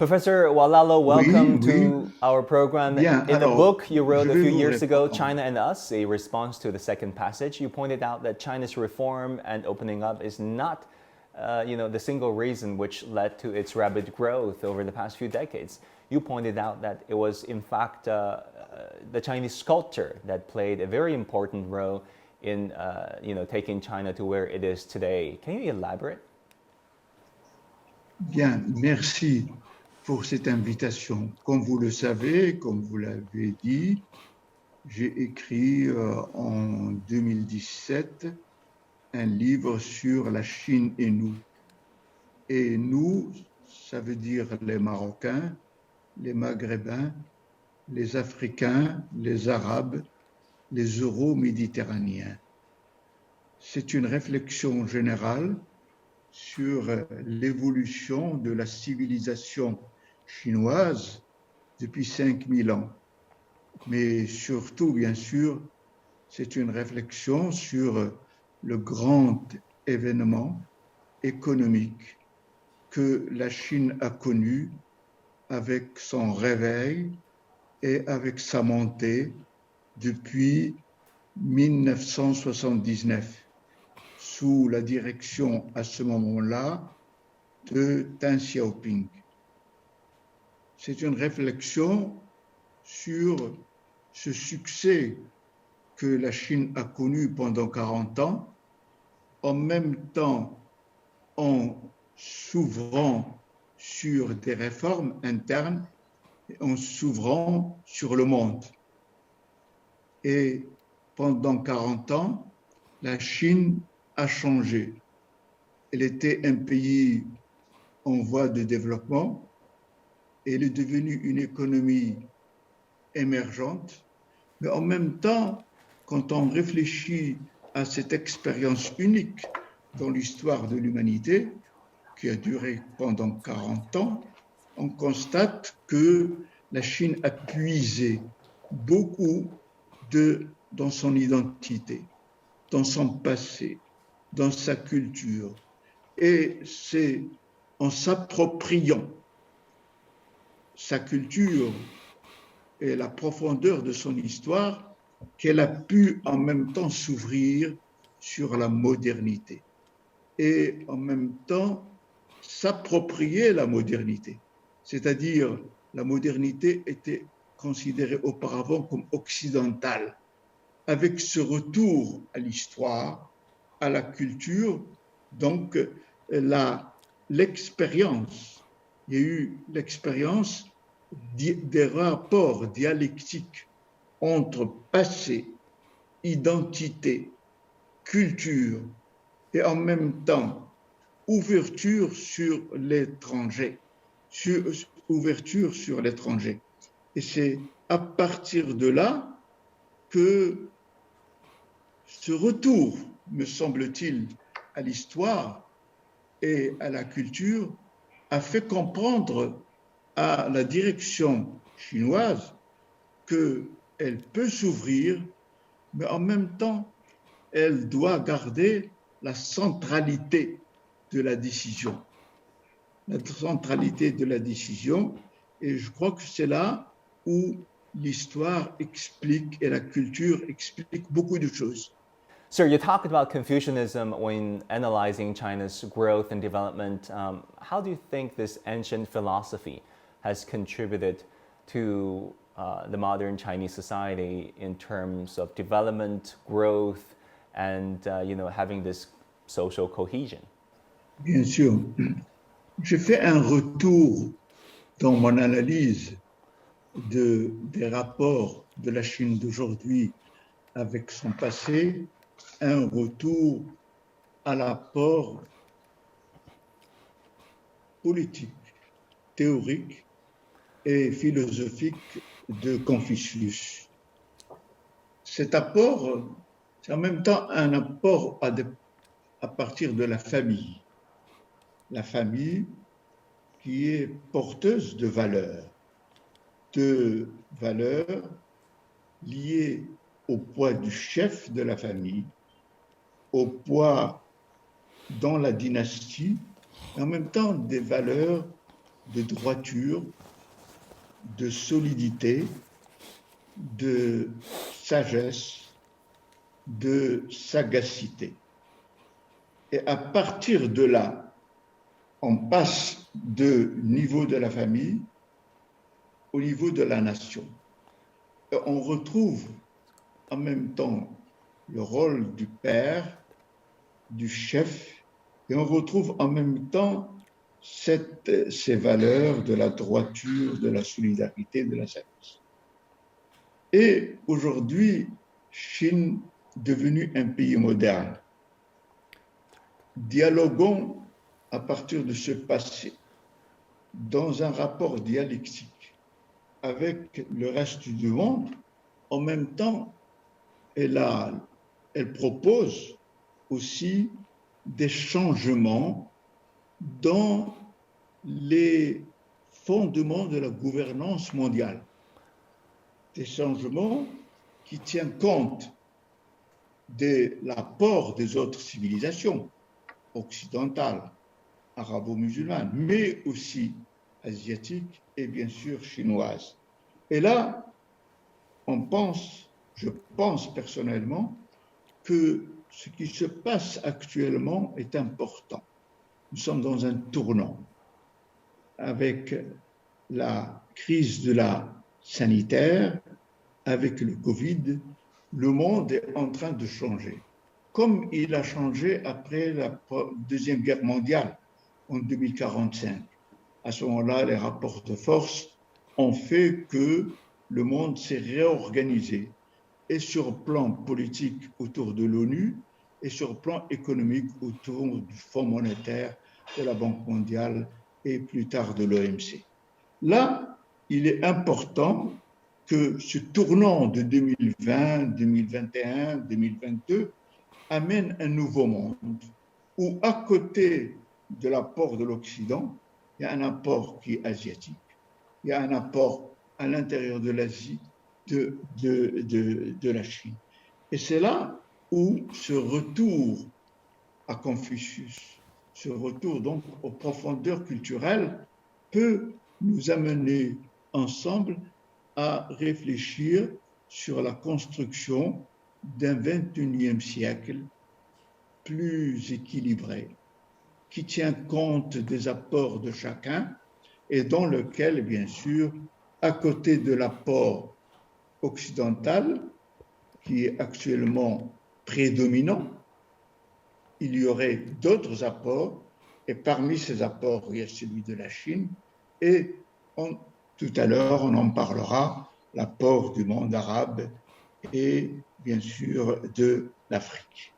Professor Walalo, Oui, welcome oui. to our program. Bien, In a alors, book you je wrote a vais few vous years ago, répondre. China and Us, a response to the second passage, you pointed out that China's reform and opening up is not the single reason which led to its rapid growth over the past few decades. You pointed out that it was, in fact, the Chinese culture that played a very important role in taking China to where it is today. Can you elaborate? Bien, merci pour cette invitation. Comme vous le savez, comme vous l'avez dit, j'ai écrit en 2017 un livre sur la Chine et nous. Et nous, ça veut dire les Marocains, les Maghrébins, les Africains, les Arabes, les Euro-Méditerranéens. C'est une réflexion générale sur l'évolution de la civilisation chinoise depuis 5000 ans. Mais surtout, bien sûr, c'est une réflexion sur le grand événement économique que la Chine a connu avec son réveil et avec sa montée depuis 1979, sous la direction à ce moment-là de Deng Xiaoping. C'est une réflexion sur ce succès que la Chine a connu pendant 40 ans, en même temps en s'ouvrant sur des réformes internes et en s'ouvrant sur le monde. Et pendant 40 ans, la Chine a changé. Elle était un pays en voie de développement. Elle est devenue une économie émergente. Mais en même temps, quand on réfléchit à cette expérience unique dans l'histoire de l'humanité, qui a duré pendant 40 ans, on constate que la Chine a puisé beaucoup dans son identité, dans son passé, dans sa culture. Et c'est en s'appropriant sa culture et la profondeur de son histoire qu'elle a pu en même temps s'ouvrir sur la modernité et en même temps s'approprier la modernité. C'est-à-dire, la modernité était considérée auparavant comme occidentale. Avec ce retour à l'histoire, à la culture, donc l'expérience, il y a eu l'expérience des rapports dialectiques entre passé, identité, culture et en même temps ouverture sur l'étranger. Ouverture sur l'étranger. Et c'est à partir de là que ce retour, me semble-t-il, à l'histoire et à la culture a fait comprendre à la direction chinoise qu'elle peut s'ouvrir, mais en même temps, elle doit garder la centralité de la décision. La centralité de la décision, et je crois que c'est là où l'histoire explique et la culture explique beaucoup de choses. Sir, you talked about Confucianism when analyzing China's growth and development. How do you think this ancient philosophy has contributed to the modern Chinese society in terms of development, growth, and having this social cohesion? Bien sûr, j'ai fait un retour dans mon analyse des rapports de la Chine d'aujourd'hui avec son passé, un retour à l'apport politique, théorique et philosophique de Confucius. Cet apport, c'est en même temps un apport à partir de la famille qui est porteuse de valeurs liées au poids du chef de la famille, au poids dans la dynastie, et en même temps des valeurs de droiture, de solidité, de sagesse, de sagacité. Et à partir de là, on passe du niveau de la famille au niveau de la nation. Et on retrouve en même temps le rôle du père, du chef, et on retrouve en même temps ces valeurs de la droiture, de la solidarité, de la sagesse. Et aujourd'hui, Chine devenue un pays moderne. Dialoguons à partir de ce passé dans un rapport dialectique avec le reste du monde. En même temps, elle propose aussi des changements dans les fondements de la gouvernance mondiale. Des changements qui tiennent compte de l'apport des autres civilisations occidentales, arabo-musulmanes, mais aussi asiatiques et bien sûr chinoises. Et là, je pense personnellement que ce qui se passe actuellement est important. Nous sommes dans un tournant avec la crise de la sanitaire, avec le Covid, le monde est en train de changer. Comme il a changé après la Deuxième Guerre mondiale en 2045. À ce moment-là, les rapports de force ont fait que le monde s'est réorganisé, et sur le plan politique autour de l'ONU, et sur le plan économique autour du Fonds monétaire, de la Banque mondiale et plus tard de l'OMC. Là, il est important que ce tournant de 2020, 2021, 2022 amène un nouveau monde où, à côté de l'apport de l'Occident, il y a un apport qui est asiatique, il y a un apport à l'intérieur de l'Asie, de la Chine. Et c'est là où ce retour à Confucius, ce retour donc aux profondeurs culturelles peut nous amener ensemble à réfléchir sur la construction d'un 21e siècle plus équilibré, qui tient compte des apports de chacun et dans lequel, bien sûr, à côté de l'apport occidental, qui est actuellement prédominant, il y aurait d'autres apports, et parmi ces apports, il y a celui de la Chine, et tout à l'heure, on en parlera, l'apport du monde arabe et bien sûr de l'Afrique.